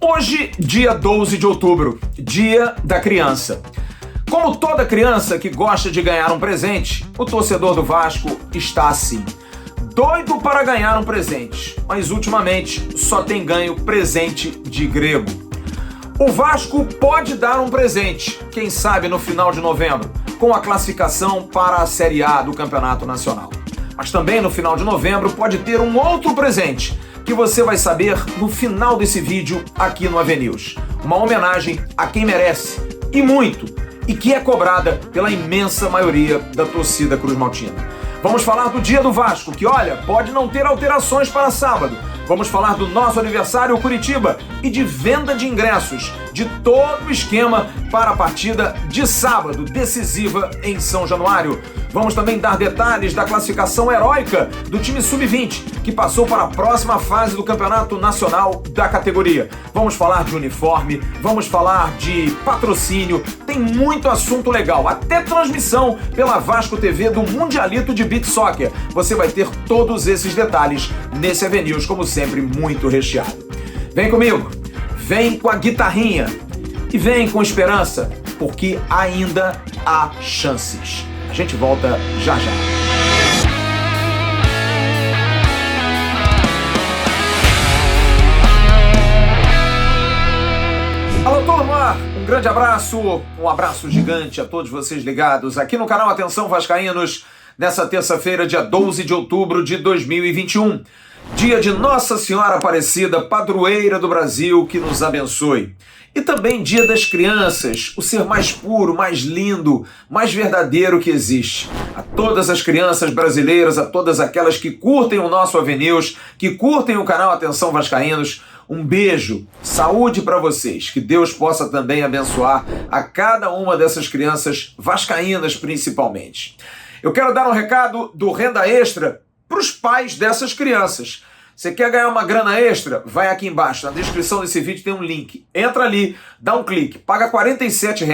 Hoje, dia 12 de outubro, dia da criança. Como toda criança que gosta de ganhar um presente, o torcedor do Vasco está assim, doido para ganhar um presente, mas ultimamente só tem ganho presente de grego. O Vasco pode dar um presente, quem sabe no final de novembro, com a classificação para a Série A do Campeonato Nacional. Mas também no final de novembro pode ter um outro presente, que você vai saber no final desse vídeo aqui no AVNews. Uma homenagem a quem merece, e muito, e que é cobrada pela imensa maioria da torcida cruz-maltina. Vamos falar do dia do Vasco, que olha, pode não ter alterações para sábado. Vamos falar do nosso aniversário Curitiba e de venda de ingressos, de todo o esquema para a partida de sábado, decisiva em São Januário. Vamos também dar detalhes da classificação heróica do time Sub-20, que passou para a próxima fase do Campeonato Nacional da categoria. Vamos falar de uniforme, vamos falar de patrocínio, tem muito assunto legal, até transmissão pela Vasco TV do Mundialito de Beach Soccer. Você vai ter todos esses detalhes nesse AVNews, como sempre, muito recheado. Vem comigo, vem com a guitarrinha e vem com esperança, porque ainda há chances. A gente volta já já. Alô, turma! Um grande abraço, um abraço gigante a todos vocês ligados aqui no canal Atenção Vascaínos, nessa terça-feira, dia 12 de outubro de 2021. Dia de Nossa Senhora Aparecida, padroeira do Brasil, que nos abençoe. E também dia das crianças, o ser mais puro, mais lindo, mais verdadeiro que existe. A todas as crianças brasileiras, a todas aquelas que curtem o nosso AVNews, que curtem o canal Atenção Vascaínos, um beijo, saúde para vocês, que Deus possa também abençoar a cada uma dessas crianças vascaínas principalmente. Eu quero dar um recado do Renda Extra para os pais dessas crianças. Você quer ganhar uma grana extra? Vai aqui embaixo, na descrição desse vídeo tem um link. Entra ali, dá um clique, paga R$ 47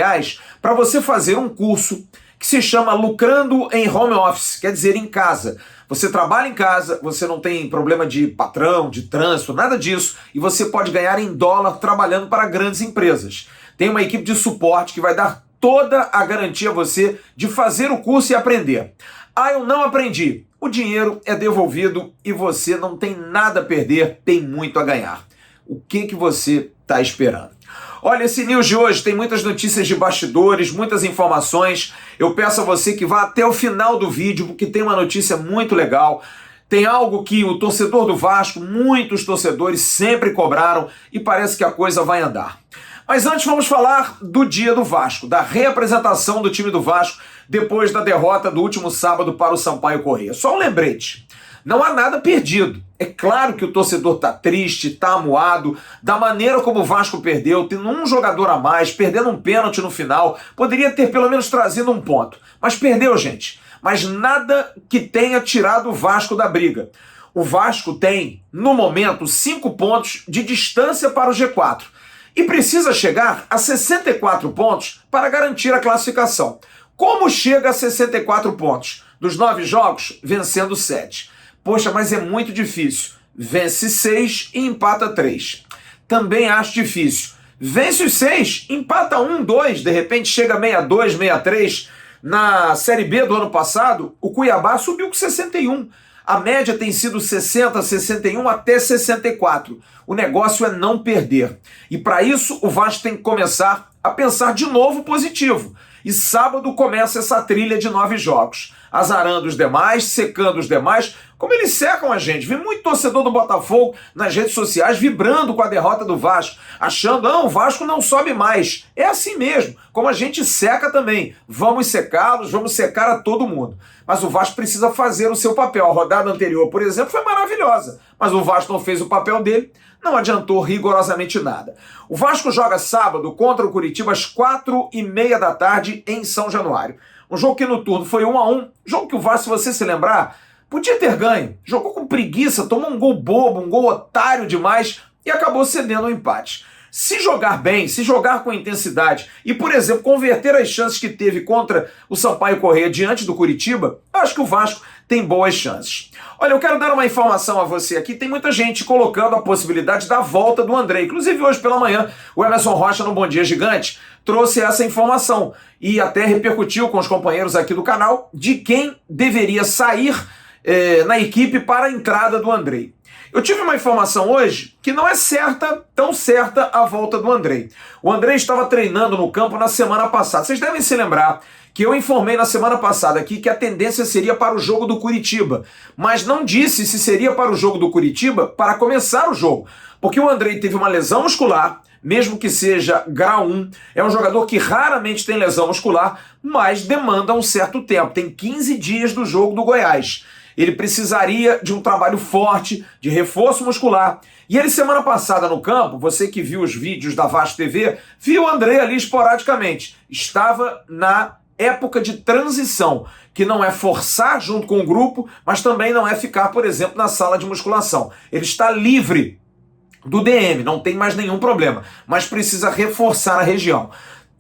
para você fazer um curso que se chama Lucrando em Home Office, quer dizer, em casa. Você trabalha em casa, você não tem problema de patrão, de trânsito, nada disso, e você pode ganhar em dólar trabalhando para grandes empresas. Tem uma equipe de suporte que vai dar toda a garantia a você de fazer o curso e aprender. Ah, eu não aprendi. O dinheiro é devolvido e você não tem nada a perder, tem muito a ganhar. O que você está esperando? Olha, esse news de hoje tem muitas notícias de bastidores, muitas informações. Eu peço a você que vá até o final do vídeo, porque tem uma notícia muito legal. Tem algo que o torcedor do Vasco, muitos torcedores sempre cobraram e parece que a coisa vai andar. Mas antes vamos falar do dia do Vasco, da reapresentação do time do Vasco depois da derrota do último sábado para o Sampaio Corrêa. Só um lembrete, não há nada perdido. É claro que o torcedor está triste, está amuado, da maneira como o Vasco perdeu, tendo um jogador a mais, perdendo um pênalti no final, poderia ter pelo menos trazido um ponto. Mas perdeu, gente. Mas nada que tenha tirado o Vasco da briga. O Vasco tem, no momento, 5 pontos de distância para o G4. E precisa chegar a 64 pontos para garantir a classificação. Como chega a 64 pontos? Dos 9 jogos, vencendo 7. Poxa, mas é muito difícil. Vence 6 e empata 3. Também acho difícil. Vence os 6, empata 1, 2, de repente chega a 62, 63. Na Série B do ano passado, o Cuiabá subiu com 61. A média tem sido 60, 61 até 64. O negócio é não perder. E para isso o Vasco tem que começar a pensar de novo positivo. E sábado começa essa trilha de 9 jogos. Azarando os demais, secando os demais, como eles secam a gente. Vi muito torcedor do Botafogo nas redes sociais vibrando com a derrota do Vasco, achando, não, o Vasco não sobe mais. É assim mesmo, como a gente seca também. Vamos secá-los, vamos secar a todo mundo. Mas o Vasco precisa fazer o seu papel. A rodada anterior, por exemplo, foi maravilhosa, mas o Vasco não fez o papel dele, não adiantou rigorosamente nada. O Vasco joga sábado contra o Curitiba às 4h30 da tarde em São Januário. Um jogo que no turno foi 1-1, jogo que o Vasco, se você se lembrar, podia ter ganho. Jogou com preguiça, tomou um gol bobo, um gol otário demais e acabou cedendo o empate. Se jogar bem, se jogar com intensidade e, por exemplo, converter as chances que teve contra o Sampaio Corrêa diante do Curitiba, acho que o Vasco tem boas chances. Olha, eu quero dar uma informação a você aqui. Tem muita gente colocando a possibilidade da volta do André. Inclusive, hoje pela manhã, o Emerson Rocha, no Bom Dia Gigante, trouxe essa informação e até repercutiu com os companheiros aqui do canal de quem deveria sair na equipe para a entrada do André. Eu tive uma informação hoje que não é tão certa a volta do André. O André estava treinando no campo na semana passada. Vocês devem se lembrar que eu informei na semana passada aqui que a tendência seria para o jogo do Curitiba, mas não disse se seria para o jogo do Curitiba para começar o jogo, porque o André teve uma lesão muscular, mesmo que seja grau 1, é um jogador que raramente tem lesão muscular, mas demanda um certo tempo, tem 15 dias do jogo do Goiás. Ele precisaria de um trabalho forte, de reforço muscular. E ele, semana passada no campo, você que viu os vídeos da Vasco TV, viu o André ali esporadicamente. Estava na época de transição, que não é forçar junto com o grupo, mas também não é ficar, por exemplo, na sala de musculação. Ele está livre do DM, não tem mais nenhum problema, mas precisa reforçar a região.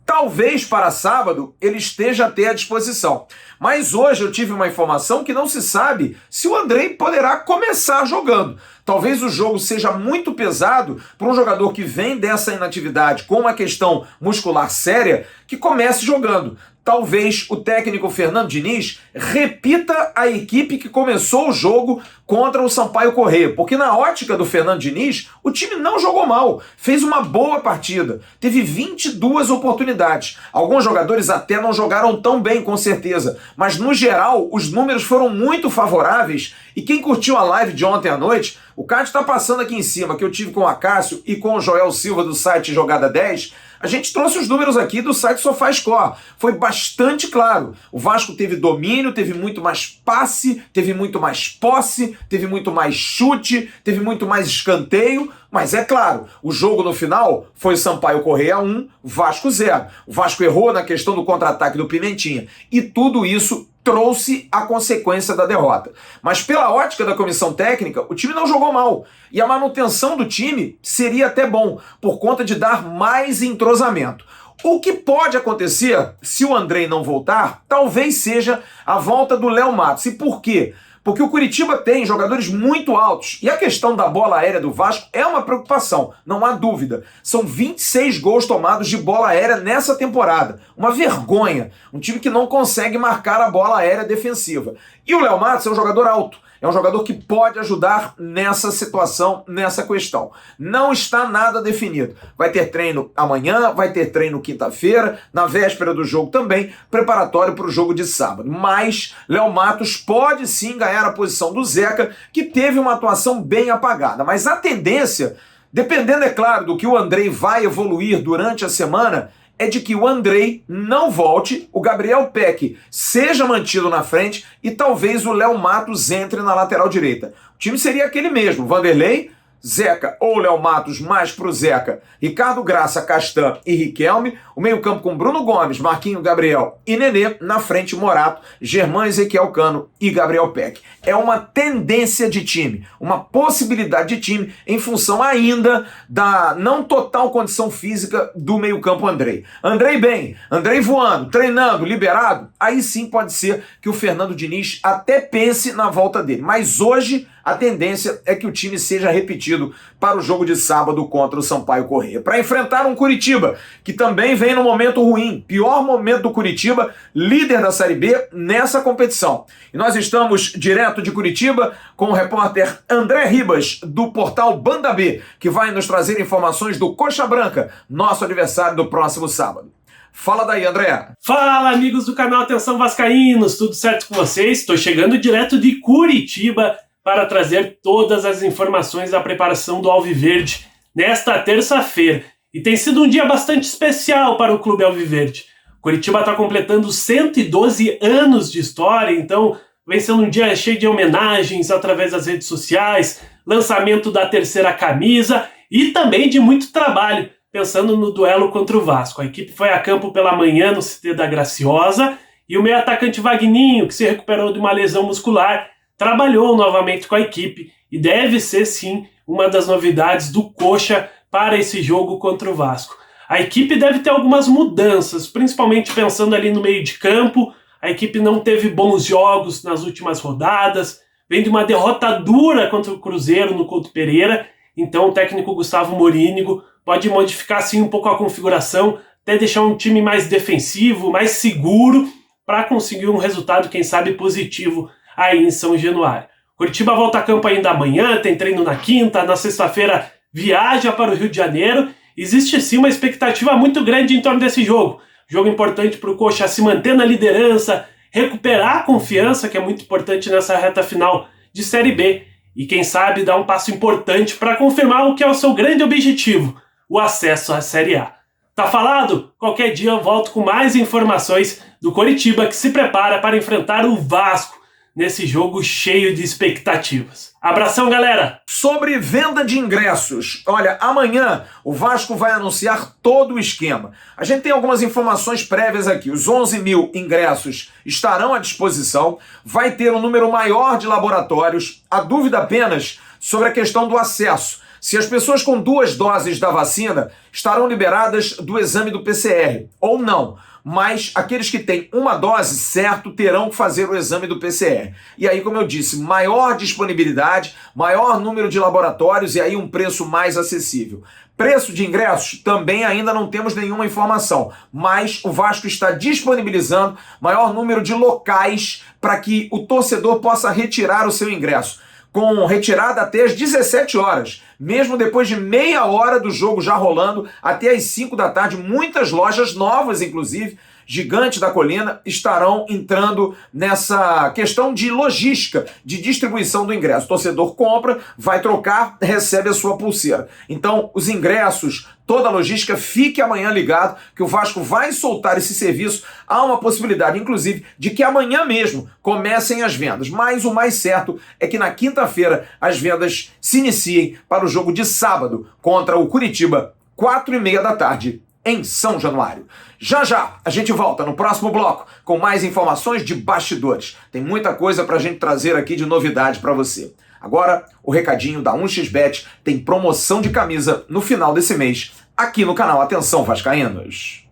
Talvez para sábado ele esteja até à disposição. Mas hoje eu tive uma informação que não se sabe se o André poderá começar jogando. Talvez o jogo seja muito pesado para um jogador que vem dessa inatividade com uma questão muscular séria que comece jogando. Talvez o técnico Fernando Diniz repita a equipe que começou o jogo contra o Sampaio Corrêa, porque na ótica do Fernando Diniz, o time não jogou mal, fez uma boa partida, teve 22 oportunidades. Alguns jogadores até não jogaram tão bem, com certeza, mas no geral os números foram muito favoráveis e quem curtiu a live de ontem à noite, o card está passando aqui em cima, que eu tive com o Acácio e com o Joel Silva do site Jogada 10, a gente trouxe os números aqui do site SofaScore. Foi bastante claro. O Vasco teve domínio, teve muito mais passe, teve muito mais posse, teve muito mais chute, teve muito mais escanteio. Mas é claro, o jogo no final foi Sampaio Corrêa 1, Vasco 0. O Vasco errou na questão do contra-ataque do Pimentinha. E tudo isso trouxe a consequência da derrota. Mas pela ótica da comissão técnica, o time não jogou mal. E a manutenção do time seria até bom, por conta de dar mais entrosamento. O que pode acontecer, se o André não voltar, talvez seja a volta do Léo Matos. E por quê? Porque o Curitiba tem jogadores muito altos e a questão da bola aérea do Vasco é uma preocupação, não há dúvida. São 26 gols tomados de bola aérea nessa temporada. Uma vergonha. Um time que não consegue marcar a bola aérea defensiva. E o Léo Matos é um jogador alto. É um jogador que pode ajudar nessa situação, nessa questão. Não está nada definido. Vai ter treino amanhã, vai ter treino quinta-feira, na véspera do jogo também, preparatório para o jogo de sábado. Mas Léo Matos pode sim ganhar a posição do Zeca, que teve uma atuação bem apagada. Mas a tendência, dependendo, é claro, do que o André vai evoluir durante a semana, é de que o André não volte, o Gabriel Peck seja mantido na frente e talvez o Léo Matos entre na lateral direita. O time seria aquele mesmo, Vanderlei, Zeca ou Léo Matos mais pro Zeca, Ricardo Graça, Castan e Riquelme, o meio-campo com Bruno Gomes, Marquinho, Gabriel e Nenê, na frente Morato, Germán, Ezequiel Cano e Gabriel Peck. É uma tendência de time, uma possibilidade de time em função ainda da não total condição física do meio-campo André. André bem, André voando, treinando, liberado, aí sim pode ser que o Fernando Diniz até pense na volta dele, mas hoje a tendência é que o time seja repetido para o jogo de sábado contra o Sampaio Corrêa. Para enfrentar um Curitiba, que também vem no momento ruim, pior momento do Curitiba, líder da Série B nessa competição. E nós estamos direto de Curitiba com o repórter André Ribas, do portal Banda B, que vai nos trazer informações do Coxa Branca, nosso adversário do próximo sábado. Fala daí, André. Fala, amigos do canal Atenção Vascaínos, tudo certo com vocês? Estou chegando direto de Curitiba para trazer todas as informações da preparação do Alviverde nesta terça-feira. E tem sido um dia bastante especial para o Clube Alviverde. Curitiba está completando 112 anos de história, então vem sendo um dia cheio de homenagens através das redes sociais, lançamento da terceira camisa e também de muito trabalho, pensando no duelo contra o Vasco. A equipe foi a campo pela manhã no CT da Graciosa e o meio atacante Vagninho, que se recuperou de uma lesão muscular, trabalhou novamente com a equipe e deve ser sim uma das novidades do Coxa para esse jogo contra o Vasco. A equipe deve ter algumas mudanças, principalmente pensando ali no meio de campo. A A equipe não teve bons jogos nas últimas rodadas, vem de uma derrota dura contra o Cruzeiro no Couto Pereira, então o técnico Gustavo Morínigo pode modificar sim um pouco a configuração, até deixar um time mais defensivo, mais seguro, para conseguir um resultado, quem sabe, positivo aí em São Januário. Curitiba volta a campo ainda amanhã, tem treino na quinta, na sexta-feira viaja para o Rio de Janeiro. Existe sim uma expectativa muito grande em torno desse jogo. Jogo importante para o Coxa se manter na liderança, recuperar a confiança, que é muito importante nessa reta final de Série B. E quem sabe dar um passo importante para confirmar o que é o seu grande objetivo, o acesso à Série A. Tá falado? Qualquer dia eu volto com mais informações do Coritiba, que se prepara para enfrentar o Vasco nesse jogo cheio de expectativas. Abração, galera! Sobre venda de ingressos, olha, amanhã o Vasco vai anunciar todo o esquema. A gente tem algumas informações prévias aqui. Os 11 mil ingressos estarão à disposição, vai ter um número maior de laboratórios. A dúvida apenas sobre a questão do acesso. Se as pessoas com 2 doses da vacina estarão liberadas do exame do PCR ou não. Mas aqueles que têm 1 dose, certo, terão que fazer o exame do PCR. E aí, como eu disse, maior disponibilidade, maior número de laboratórios e aí um preço mais acessível. Preço de ingressos, também ainda não temos nenhuma informação, mas o Vasco está disponibilizando maior número de locais para que o torcedor possa retirar o seu ingresso, com retirada até às 17 horas, mesmo depois de meia hora do jogo já rolando, até às 5 da tarde, muitas lojas novas, inclusive, Gigante da Colina, estarão entrando nessa questão de logística, de distribuição do ingresso. O torcedor compra, vai trocar, recebe a sua pulseira. Então, os ingressos, toda a logística, fique amanhã ligado, que o Vasco vai soltar esse serviço. Há uma possibilidade, inclusive, de que amanhã mesmo comecem as vendas. Mas o mais certo é que na quinta-feira as vendas se iniciem para o jogo de sábado contra o Curitiba, 4h30 da tarde, em São Januário. Já já a gente volta no próximo bloco com mais informações de bastidores. Tem muita coisa pra gente trazer aqui de novidade pra você. Agora, o recadinho da 1xBet, tem promoção de camisa no final desse mês, aqui no canal Atenção Vascaínos.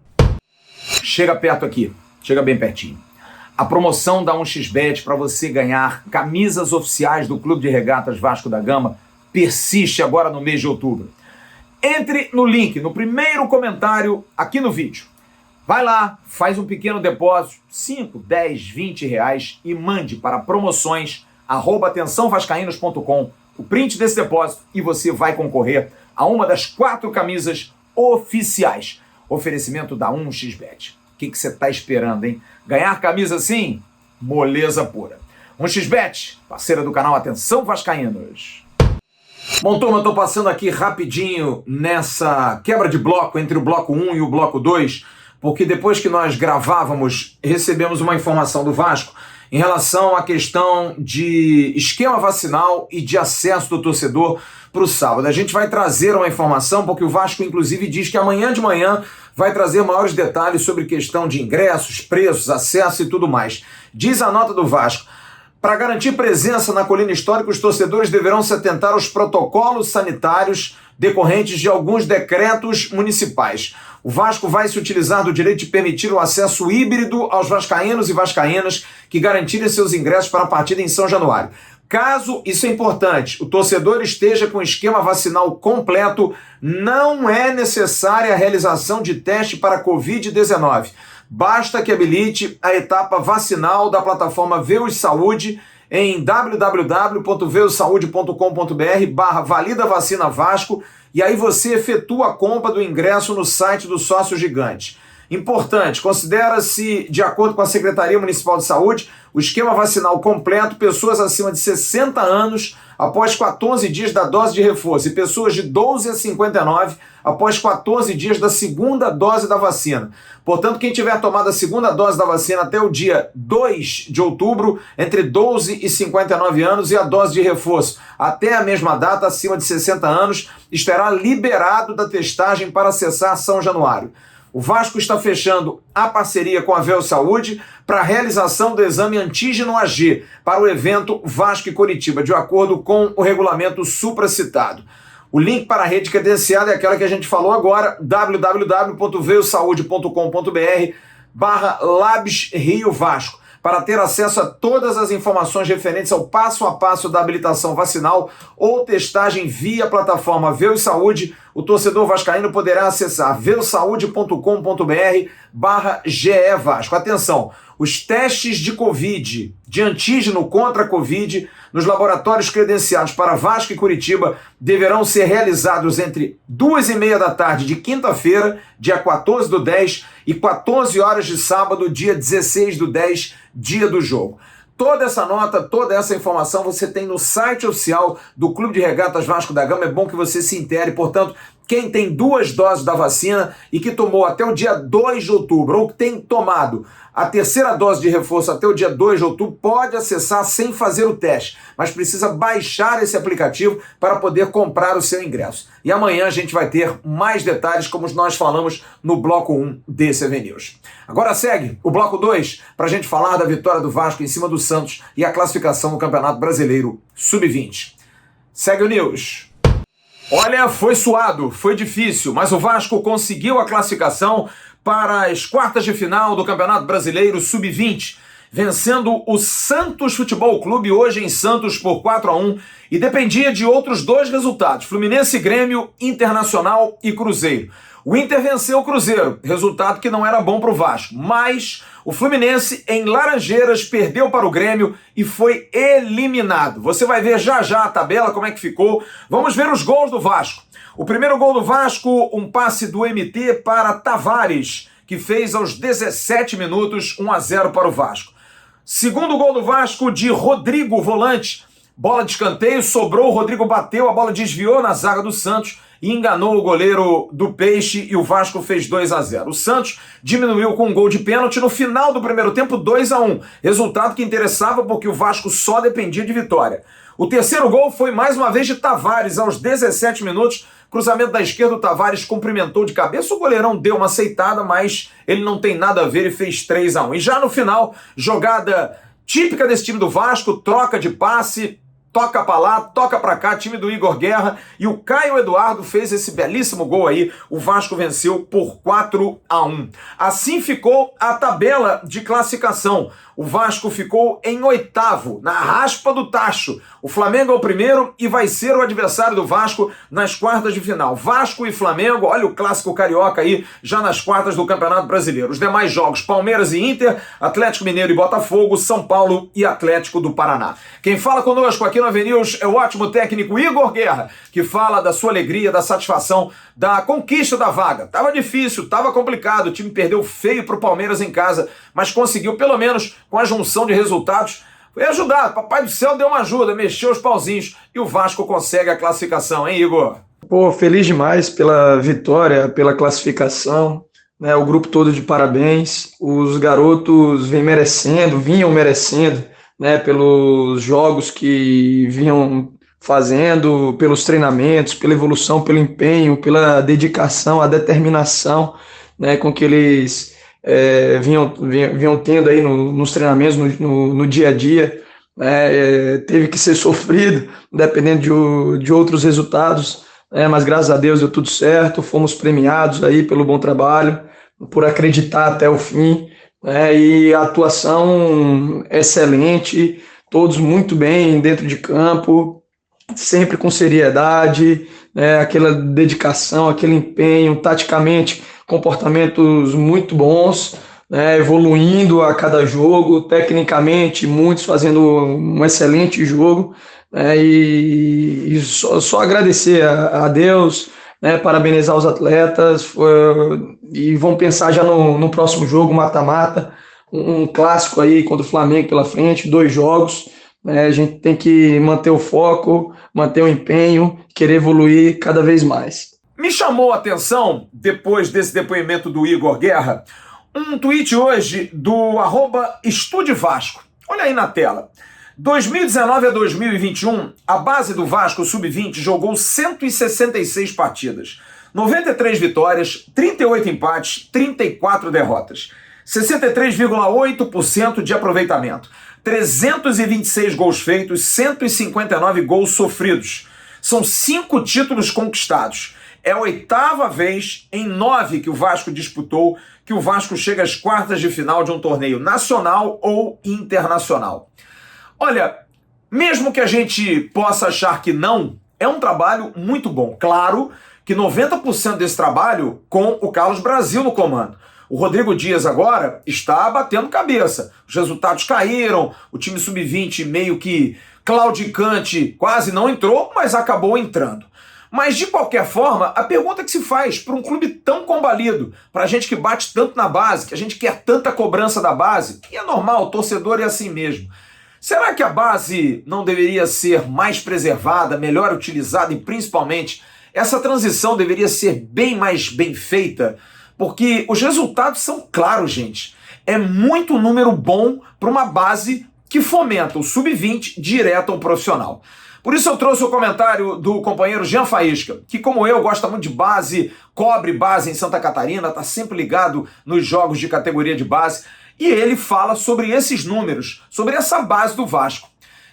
Chega perto aqui, chega bem pertinho. A promoção da 1xBet para você ganhar camisas oficiais do Clube de Regatas Vasco da Gama persiste agora no mês de outubro. Entre no link, no primeiro comentário aqui no vídeo. Vai lá, faz um pequeno depósito, 5, 10, 20 reais e mande para promoções@atençãovascaínos.com o print desse depósito e você vai concorrer a uma das 4 camisas oficiais. Oferecimento da 1xBet. O que você está esperando, hein? Ganhar camisa assim? Moleza pura. 1xBet, parceira do canal Atenção Vascaínos. Bom, turma, estou passando aqui rapidinho nessa quebra de bloco entre o bloco 1 e o bloco 2, porque depois que nós gravávamos, recebemos uma informação do Vasco em relação à questão de esquema vacinal e de acesso do torcedor para o sábado. A gente vai trazer uma informação, porque o Vasco, inclusive, diz que amanhã de manhã vai trazer maiores detalhes sobre questão de ingressos, preços, acesso e tudo mais. Diz a nota do Vasco: para garantir presença na Colina Histórica, os torcedores deverão se atentar aos protocolos sanitários decorrentes de alguns decretos municipais. O Vasco vai se utilizar do direito de permitir o acesso híbrido aos vascaínos e vascaínas que garantirem seus ingressos para a partida em São Januário. Caso, isso é importante, o torcedor esteja com o esquema vacinal completo, não é necessária a realização de teste para Covid-19. Basta que habilite a etapa vacinal da plataforma Veus Saúde em www.veusaude.com.br/valida vacina Vasco e aí você efetua a compra do ingresso no site do Sócio Gigante. Importante, considera-se, de acordo com a Secretaria Municipal de Saúde, o esquema vacinal completo, pessoas acima de 60 anos após 14 dias da dose de reforço e pessoas de 12 a 59 após 14 dias da segunda dose da vacina. Portanto, quem tiver tomado a segunda dose da vacina até o dia 2 de outubro, entre 12 e 59 anos, e a dose de reforço até a mesma data, acima de 60 anos, estará liberado da testagem para acessar São Januário. O Vasco está fechando a parceria com a Veus Saúde para a realização do exame antígeno AG para o evento Vasco e Coritiba, de acordo com o regulamento supracitado. O link para a rede credenciada é aquela que a gente falou agora, www.veusaude.com.br/Labs Rio Vasco. para ter acesso a todas as informações referentes ao passo a passo da habilitação vacinal ou testagem via plataforma Veus Saúde, o torcedor vascaíno poderá acessar veusaude.com.br/GE Vasco. Atenção, os testes de Covid, de antígeno contra a Covid, nos laboratórios credenciados para Vasco e Curitiba, deverão ser realizados entre 2h30 da tarde de quinta-feira, dia 14/10, e 14 horas de sábado, dia 16/10, dia do jogo. Toda essa nota, toda essa informação você tem no site oficial do Clube de Regatas Vasco da Gama. É bom que você se intere. Portanto, quem tem 2 doses da vacina e que tomou até o dia 2 de outubro, ou que tem tomado a 3ª dose de reforço até o dia 2 de outubro, pode acessar sem fazer o teste, mas precisa baixar esse aplicativo para poder comprar o seu ingresso. E amanhã a gente vai ter mais detalhes, como nós falamos no bloco 1 desse EV News. Agora segue o bloco 2 para a gente falar da vitória do Vasco em cima do Santos e a classificação no Campeonato Brasileiro Sub-20. Segue o News. Olha, foi suado, foi difícil, mas o Vasco conseguiu a classificação para as quartas de final do Campeonato Brasileiro Sub-20, vencendo o Santos Futebol Clube hoje em Santos por 4-1, e dependia de outros 2 resultados, Fluminense e Grêmio, Internacional e Cruzeiro. O Inter venceu o Cruzeiro, resultado que não era bom para o Vasco, mas o Fluminense em Laranjeiras perdeu para o Grêmio e foi eliminado. Você vai ver já já a tabela, como é que ficou. Vamos ver os gols do Vasco. O primeiro gol do Vasco, um passe do MT para Tavares, que fez aos 17 minutos 1-0 para o Vasco. Segundo gol do Vasco, de Rodrigo, volante. Bola de escanteio, sobrou, o Rodrigo bateu, a bola desviou na zaga do Santos e enganou o goleiro do Peixe e o Vasco fez 2-0. O Santos diminuiu com um gol de pênalti no final do primeiro tempo, 2-1. Resultado que interessava porque o Vasco só dependia de vitória. O terceiro gol foi mais uma vez de Tavares, aos 17 minutos. Cruzamento da esquerda, o Tavares cumprimentou de cabeça, o goleirão deu uma aceitada, mas ele não tem nada a ver e fez 3-1. E já no final, jogada típica desse time do Vasco, troca de passe, toca pra lá, toca pra cá, time do Igor Guerra, e o Caio Eduardo fez esse belíssimo gol aí. O Vasco venceu por 4-1. Assim ficou a tabela de classificação. O Vasco ficou em 8º, na raspa do tacho. O Flamengo é o primeiro e vai ser o adversário do Vasco nas quartas de final. Vasco e Flamengo, olha o clássico carioca aí, já nas quartas do Campeonato Brasileiro. Os demais jogos, Palmeiras e Inter, Atlético Mineiro e Botafogo, São Paulo e Atlético do Paraná. Quem fala conosco aqui no AV News é o ótimo técnico Igor Guerra, que fala da sua alegria, da satisfação, da conquista da vaga. Tava difícil, tava complicado, o time perdeu feio pro Palmeiras em casa, mas conseguiu, pelo menos com a junção de resultados, foi ajudado. Papai do céu deu uma ajuda, mexeu os pauzinhos e o Vasco consegue a classificação, hein, Igor? Pô, feliz demais pela vitória, pela classificação, né? O grupo todo de parabéns. Os garotos vinham merecendo, né? Pelos jogos que vinham fazendo, pelos treinamentos, pela evolução, pelo empenho, pela dedicação, a determinação, né? Com que eles vinham tendo aí nos treinamentos, no dia a dia, né? Teve que ser sofrido, dependendo de outros resultados, mas graças a Deus deu tudo certo, fomos premiados aí pelo bom trabalho, por acreditar até o fim, né? E a atuação excelente, todos muito bem dentro de campo, sempre com seriedade, né? Aquela dedicação, aquele empenho, taticamente, comportamentos muito bons, né? Evoluindo a cada jogo, tecnicamente, muitos fazendo um excelente jogo, né? E só agradecer a Deus, né? Parabenizar os atletas, e vamos pensar já no próximo jogo, mata-mata, um clássico aí contra o Flamengo pela frente, 2 jogos, né? A gente tem que manter o foco, manter o empenho, querer evoluir cada vez mais. Me chamou a atenção, depois desse depoimento do Igor Guerra, um tweet hoje do @EstudeVasco. Olha aí na tela. 2019 a 2021, a base do Vasco Sub-20 jogou 166 partidas. 93 vitórias, 38 empates, 34 derrotas. 63,8% de aproveitamento. 326 gols feitos, 159 gols sofridos. São 5 títulos conquistados. É a 8ª vez em 9 que o Vasco disputou que o Vasco chega às quartas de final de um torneio nacional ou internacional. Olha, mesmo que a gente possa achar que não, é um trabalho muito bom. Claro que 90% desse trabalho com o Carlos Brasil no comando. O Rodrigo Dias agora está batendo cabeça. Os resultados caíram, o time sub-20 meio que claudicante quase não entrou, mas acabou entrando. Mas, de qualquer forma, a pergunta que se faz para um clube tão combalido, para a gente que bate tanto na base, que a gente quer tanta cobrança da base, e é normal, o torcedor é assim mesmo. Será que a base não deveria ser mais preservada, melhor utilizada e, principalmente, essa transição deveria ser bem mais bem feita? Porque os resultados são claros, gente. É muito número bom para uma base que fomenta o sub-20 direto ao profissional. Por isso eu trouxe o comentário do companheiro Jean Faísca, que como eu gosta muito de base, cobre base em Santa Catarina, está sempre ligado nos jogos de categoria de base, e ele fala sobre esses números, sobre essa base do Vasco.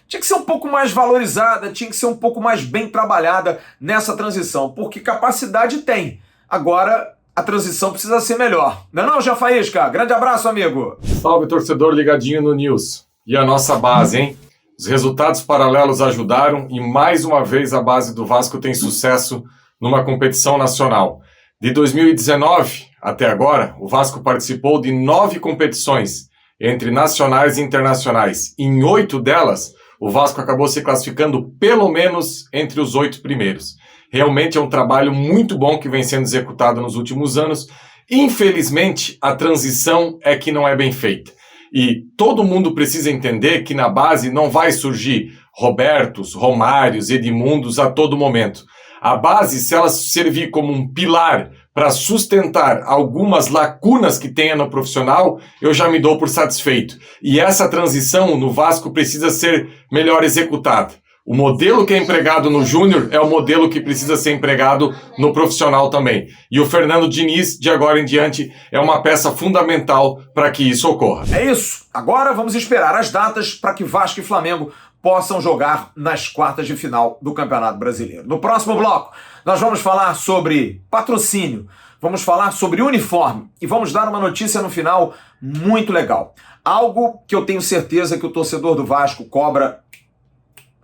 Tinha que ser um pouco mais valorizada, tinha que ser um pouco mais bem trabalhada nessa transição, porque capacidade tem. Agora a transição precisa ser melhor. Não é não, Jean Faísca? Grande abraço, amigo! Salve, torcedor ligadinho no News. E a nossa base, hein? Os resultados paralelos ajudaram e mais uma vez a base do Vasco tem sucesso numa competição nacional. De 2019 até agora, o Vasco participou de 9 competições, entre nacionais e internacionais. Em 8 delas, o Vasco acabou se classificando pelo menos entre os 8 primeiros. Realmente é um trabalho muito bom que vem sendo executado nos últimos anos. Infelizmente, a transição é que não é bem feita. E todo mundo precisa entender que na base não vai surgir Robertos, Romários, Edmundos a todo momento. A base, se ela servir como um pilar para sustentar algumas lacunas que tenha no profissional, eu já me dou por satisfeito. E essa transição no Vasco precisa ser melhor executada. O modelo que é empregado no Júnior é o modelo que precisa ser empregado no profissional também. E o Fernando Diniz, de agora em diante, é uma peça fundamental para que isso ocorra. É isso. Agora vamos esperar as datas para que Vasco e Flamengo possam jogar nas quartas de final do Campeonato Brasileiro. No próximo bloco, nós vamos falar sobre patrocínio, vamos falar sobre uniforme e vamos dar uma notícia no final muito legal. Algo que eu tenho certeza que o torcedor do Vasco cobra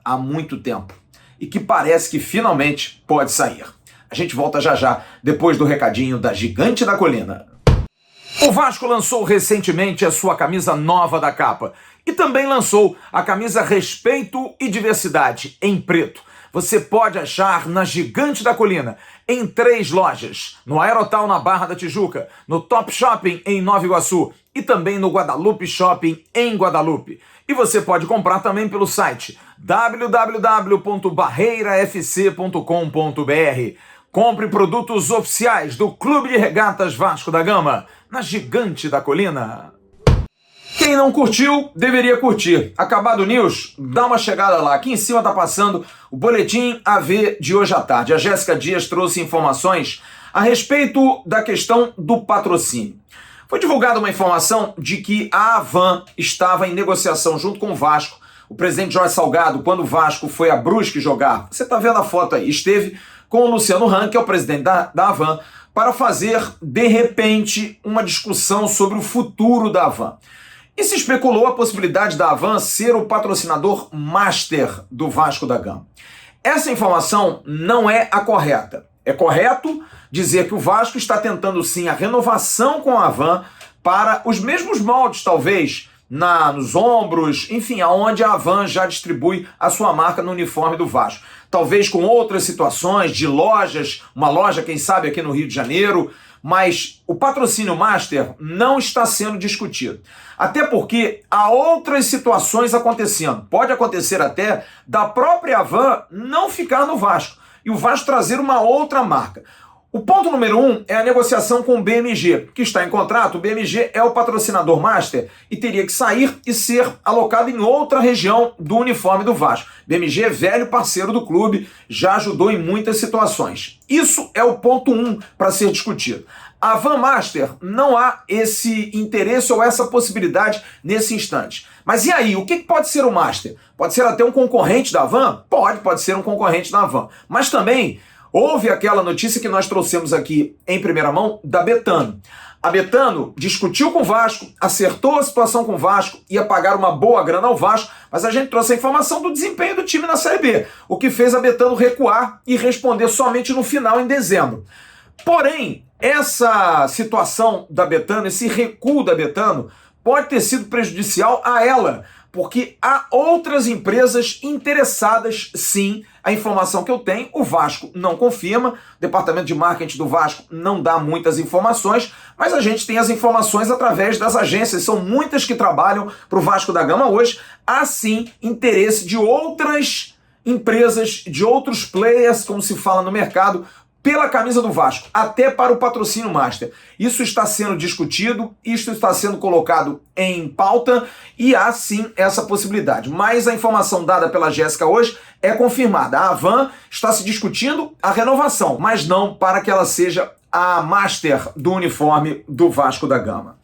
há muito tempo e que parece que finalmente pode sair. A gente volta já já, depois do recadinho da Gigante da Colina. O Vasco lançou recentemente a sua camisa nova da capa e também lançou a camisa Respeito e Diversidade em preto. Você pode achar na Gigante da Colina, em 3 lojas, no Aerotal na Barra da Tijuca, no Top Shopping em Nova Iguaçu e também no Guadalupe Shopping em Guadalupe. E você pode comprar também pelo site www.barreirafc.com.br. Compre produtos oficiais do Clube de Regatas Vasco da Gama, na Gigante da Colina. Quem não curtiu, deveria curtir. Acabado o news, dá uma chegada lá. Aqui em cima tá passando o Boletim AV de hoje à tarde. A Jéssica Dias trouxe informações a respeito da questão do patrocínio. Foi divulgada uma informação de que a Havan estava em negociação junto com o Vasco. O presidente Jorge Salgado, quando o Vasco foi a Brusque jogar, você tá vendo a foto aí, esteve com o Luciano Hang, que é o presidente da Havan, para fazer, de repente, uma discussão sobre o futuro da Havan. E se especulou a possibilidade da Havan ser o patrocinador master do Vasco da Gama. Essa informação não é a correta. É correto dizer que o Vasco está tentando sim a renovação com a Havan para os mesmos moldes, talvez, nos ombros, enfim, aonde a Havan já distribui a sua marca no uniforme do Vasco. Talvez com outras situações de lojas, uma loja, quem sabe, aqui no Rio de Janeiro, mas o patrocínio master não está sendo discutido. Até porque há outras situações acontecendo. Pode acontecer até da própria Havan não ficar no Vasco e o Vasco trazer uma outra marca. O ponto número 1 é a negociação com o BMG, que está em contrato. O BMG é o patrocinador master e teria que sair e ser alocado em outra região do uniforme do Vasco. BMG é velho parceiro do clube, já ajudou em muitas situações. Isso é o ponto 1 para ser discutido. A Havan Master não há esse interesse ou essa possibilidade nesse instante. Mas e aí, o que pode ser o Master? Pode ser até um concorrente da Havan? Pode ser um concorrente da Havan. Mas também Houve aquela notícia que nós trouxemos aqui em primeira mão da Betano. A Betano discutiu com o Vasco, acertou a situação com o Vasco, ia pagar uma boa grana ao Vasco, mas a gente trouxe a informação do desempenho do time na Série B, o que fez a Betano recuar e responder somente no final, em dezembro. Porém, essa situação da Betano, esse recuo da Betano, pode ter sido prejudicial a ela, porque há outras empresas interessadas, sim. A informação que eu tenho, o Vasco não confirma, o departamento de marketing do Vasco não dá muitas informações, mas a gente tem as informações através das agências, são muitas que trabalham para o Vasco da Gama hoje. Há sim interesse de outras empresas, de outros players, como se fala no mercado, pela camisa do Vasco, até para o patrocínio master. Isso está sendo discutido, isso está sendo colocado em pauta e há sim essa possibilidade. Mas a informação dada pela Jéssica hoje é confirmada. A Havan está se discutindo a renovação, mas não para que ela seja a master do uniforme do Vasco da Gama.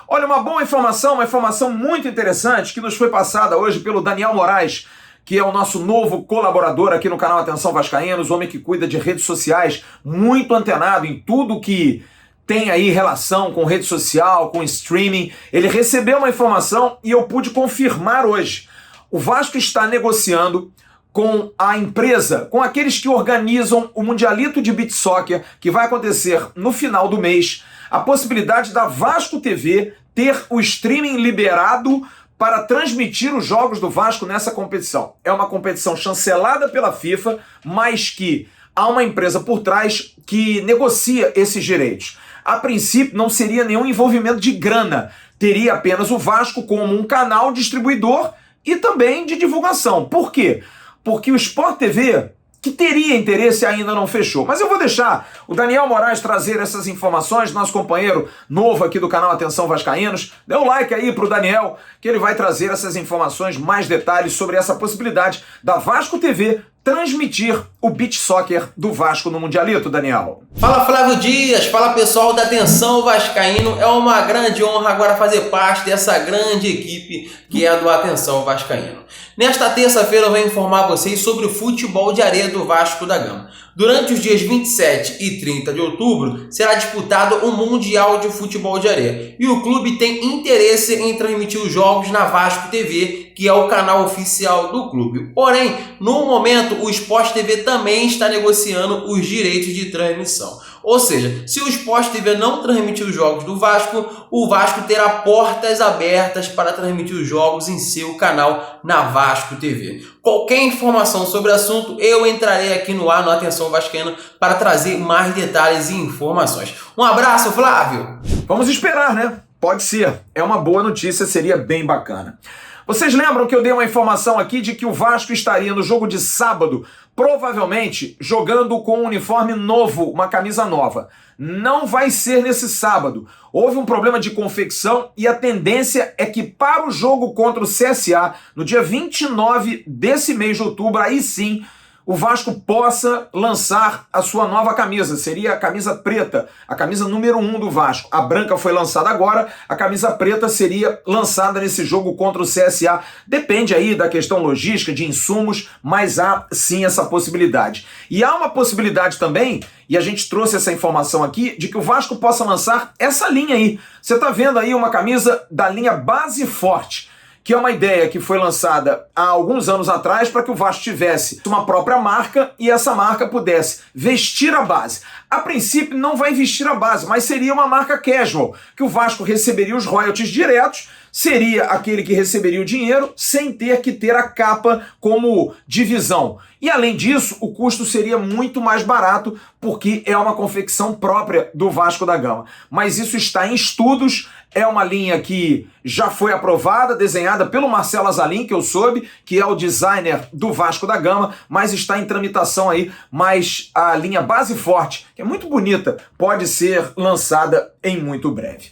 Olha, uma boa informação, uma informação muito interessante que nos foi passada hoje pelo Daniel Moraes, que é o nosso novo colaborador aqui no canal Atenção Vascaínos, homem que cuida de redes sociais, muito antenado em tudo que tem aí relação com rede social, com streaming. Ele recebeu uma informação e eu pude confirmar hoje. O Vasco está negociando com a empresa, com aqueles que organizam o Mundialito de Beach Soccer, que vai acontecer no final do mês, a possibilidade da Vasco TV ter o streaming liberado para transmitir os jogos do Vasco nessa competição. É uma competição chancelada pela FIFA, mas que há uma empresa por trás que negocia esses direitos. A princípio, não seria nenhum envolvimento de grana. Teria apenas o Vasco como um canal distribuidor e também de divulgação. Por quê? Porque o Sport TV, que teria interesse, ainda não fechou. Mas eu vou deixar o Daniel Moraes trazer essas informações, nosso companheiro novo aqui do canal Atenção Vascaínos. Dê um like aí pro Daniel, que ele vai trazer essas informações, mais detalhes sobre essa possibilidade da Vasco TV transmitir o beach soccer do Vasco no Mundialito, Daniel. Fala Flávio Dias, fala pessoal da Atenção Vascaíno, é uma grande honra agora fazer parte dessa grande equipe que é a do Atenção Vascaíno. Nesta terça-feira eu venho informar vocês sobre o futebol de areia do Vasco da Gama. Durante os dias 27 e 30 de outubro será disputado o Mundial de Futebol de Areia e o clube tem interesse em transmitir os jogos na Vasco TV, que é o canal oficial do clube. Porém, no momento o Sport TV também está negociando os direitos de transmissão. Ou seja, se o Sport TV não transmitir os jogos do Vasco, o Vasco terá portas abertas para transmitir os jogos em seu canal na Vasco TV. Qualquer informação sobre o assunto, eu entrarei aqui no ar no Atenção Vascaíno para trazer mais detalhes e informações. Um abraço, Flávio! Vamos esperar, né? Pode ser. É uma boa notícia, seria bem bacana. Vocês lembram que eu dei uma informação aqui de que o Vasco estaria no jogo de sábado, provavelmente jogando com um uniforme novo, uma camisa nova. Não vai ser nesse sábado. Houve um problema de confecção e a tendência é que para o jogo contra o CSA, no dia 29 desse mês de outubro, aí sim, o Vasco possa lançar a sua nova camisa. Seria a camisa preta, a camisa número 1 do Vasco. A branca foi lançada agora, a camisa preta seria lançada nesse jogo contra o CSA. Depende aí da questão logística, de insumos, mas há sim essa possibilidade. E há uma possibilidade também, e a gente trouxe essa informação aqui, de que o Vasco possa lançar essa linha aí. Você está vendo aí uma camisa da linha Base Forte, que é uma ideia que foi lançada há alguns anos atrás para que o Vasco tivesse uma própria marca e essa marca pudesse vestir a base. A princípio não vai vestir a base, mas seria uma marca casual, que o Vasco receberia os royalties diretos, seria aquele que receberia o dinheiro sem ter que ter a capa como divisão. E além disso, o custo seria muito mais barato porque é uma confecção própria do Vasco da Gama. Mas isso está em estudos, é uma linha que já foi aprovada, desenhada pelo Marcelo Azalim, que eu soube, que é o designer do Vasco da Gama, mas está em tramitação aí, mas a linha Base Forte, que é muito bonita, pode ser lançada em muito breve.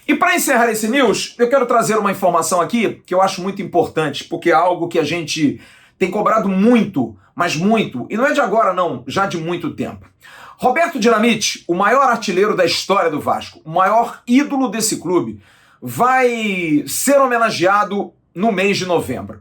E para encerrar esse news, eu quero trazer uma informação aqui que eu acho muito importante, porque é algo que a gente tem cobrado muito, mas muito, e não é de agora não, já de muito tempo. Roberto Dinamite, o maior artilheiro da história do Vasco, o maior ídolo desse clube, vai ser homenageado no mês de novembro.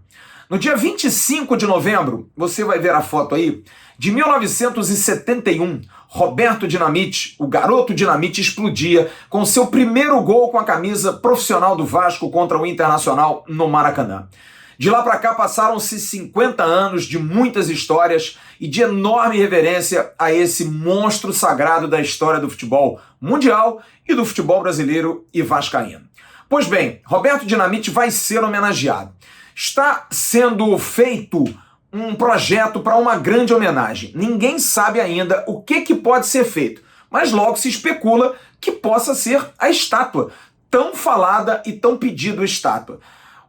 No dia 25 de novembro, você vai ver a foto aí, de 1971, Roberto Dinamite, o garoto Dinamite, explodia com seu primeiro gol com a camisa profissional do Vasco contra o Internacional no Maracanã. De lá para cá passaram-se 50 anos de muitas histórias e de enorme reverência a esse monstro sagrado da história do futebol mundial e do futebol brasileiro e vascaíno. Pois bem, Roberto Dinamite vai ser homenageado. Está sendo feito um projeto para uma grande homenagem. Ninguém sabe ainda o que pode ser feito, mas logo se especula que possa ser a estátua, tão falada e tão pedida estátua.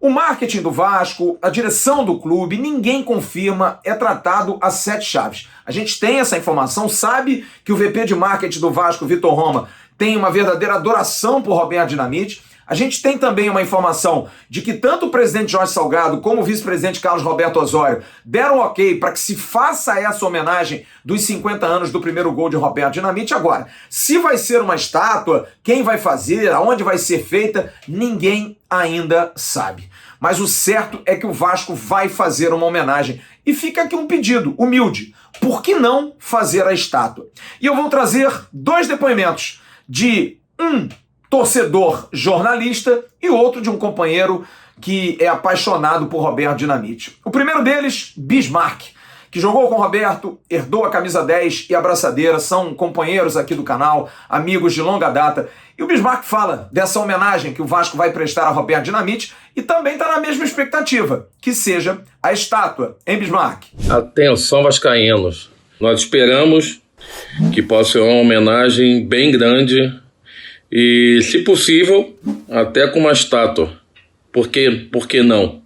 O marketing do Vasco, a direção do clube, ninguém confirma, é tratado a 7 chaves. A gente tem essa informação, sabe que o VP de marketing do Vasco, Vitor Roma, tem uma verdadeira adoração por Roberto Dinamite. A gente tem também uma informação de que tanto o presidente Jorge Salgado como o vice-presidente Carlos Roberto Osório deram ok para que se faça essa homenagem dos 50 anos do primeiro gol de Roberto Dinamite. Agora, se vai ser uma estátua, quem vai fazer, aonde vai ser feita, ninguém ainda sabe. Mas o certo é que o Vasco vai fazer uma homenagem. E fica aqui um pedido humilde. Por que não fazer a estátua? E eu vou trazer 2 depoimentos de um torcedor jornalista e outro de um companheiro que é apaixonado por Roberto Dinamite. O primeiro deles, Bismarck, que jogou com o Roberto, herdou a camisa 10 e a braçadeira, são companheiros aqui do canal, amigos de longa data. E o Bismarck fala dessa homenagem que o Vasco vai prestar a Roberto Dinamite e também está na mesma expectativa, que seja a estátua, hein, Bismarck? Atenção, vascaínos. Nós esperamos que possa ser uma homenagem bem grande e, se possível, até com uma estátua. Por que não?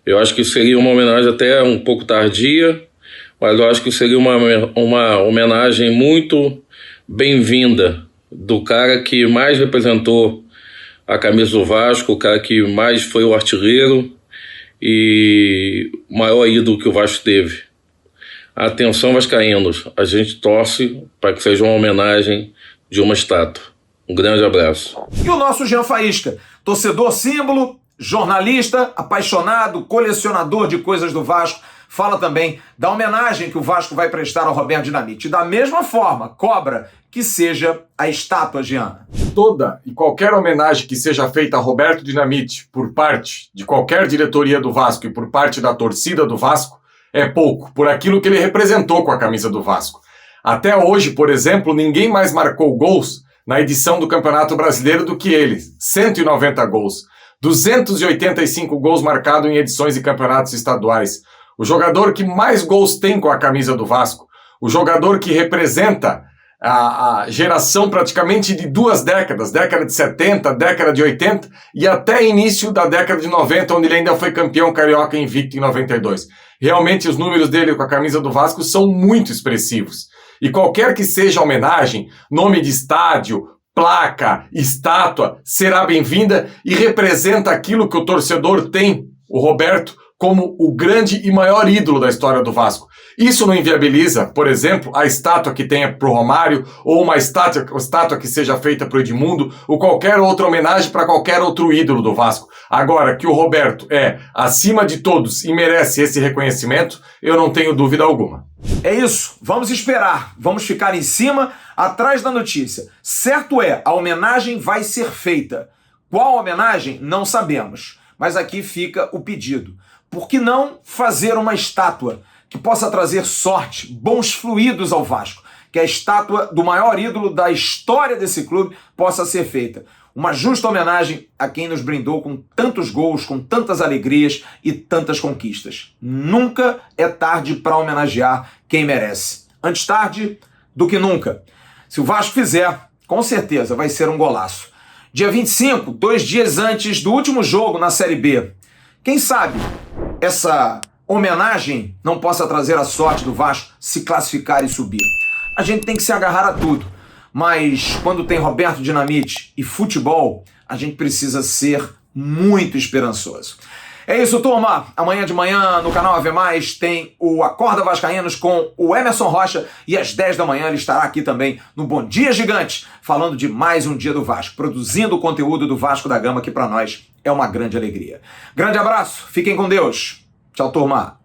Eu acho que seria uma homenagem até um pouco tardia, mas eu acho que seria uma homenagem muito bem-vinda do cara que mais representou a camisa do Vasco, o cara que mais foi o artilheiro e o maior ídolo que o Vasco teve. Atenção, vascaínos, a gente torce para que seja uma homenagem de uma estátua. Um grande abraço. E o nosso Jean Faísca, torcedor símbolo, jornalista, apaixonado, colecionador de coisas do Vasco, fala também da homenagem que o Vasco vai prestar ao Roberto Dinamite. Da mesma forma, cobra que seja a estátua, Jean. Toda e qualquer homenagem que seja feita a Roberto Dinamite por parte de qualquer diretoria do Vasco e por parte da torcida do Vasco é pouco, por aquilo que ele representou com a camisa do Vasco. Até hoje, por exemplo, ninguém mais marcou gols na edição do Campeonato Brasileiro do que ele. 190 gols. 285 gols marcados em edições de campeonatos estaduais. O jogador que mais gols tem com a camisa do Vasco. O jogador que representa a geração praticamente de 2 décadas. Década de 70, década de 80 e até início da década de 90, onde ele ainda foi campeão carioca invicto em 92. Realmente os números dele com a camisa do Vasco são muito expressivos. E qualquer que seja a homenagem, nome de estádio, placa, estátua, será bem-vinda e representa aquilo que o torcedor tem, o Roberto, como o grande e maior ídolo da história do Vasco. Isso não inviabiliza, por exemplo, a estátua que tenha para o Romário, ou uma estátua que seja feita para o Edmundo, ou qualquer outra homenagem para qualquer outro ídolo do Vasco. Agora, que o Roberto é acima de todos e merece esse reconhecimento, eu não tenho dúvida alguma. É isso, vamos esperar, vamos ficar em cima, atrás da notícia. Certo é, a homenagem vai ser feita. Qual homenagem? Não sabemos. Mas aqui fica o pedido. Por que não fazer uma estátua que possa trazer sorte, bons fluidos ao Vasco? Que a estátua do maior ídolo da história desse clube possa ser feita. Uma justa homenagem a quem nos brindou com tantos gols, com tantas alegrias e tantas conquistas. Nunca é tarde para homenagear quem merece. Antes tarde do que nunca. Se o Vasco fizer, com certeza vai ser um golaço. Dia 25, 2 dias antes do último jogo na Série B. Quem sabe essa homenagem não possa trazer a sorte do Vasco se classificar e subir. A gente tem que se agarrar a tudo. Mas quando tem Roberto Dinamite e futebol, a gente precisa ser muito esperançoso. É isso, turma. Amanhã de manhã, no canal Ave Mais, tem o Acorda Vascaínos com o Emerson Rocha. E às 10 da manhã ele estará aqui também no Bom Dia Gigante, falando de mais um dia do Vasco, produzindo o conteúdo do Vasco da Gama, que para nós é uma grande alegria. Grande abraço, fiquem com Deus. Tchau, turma.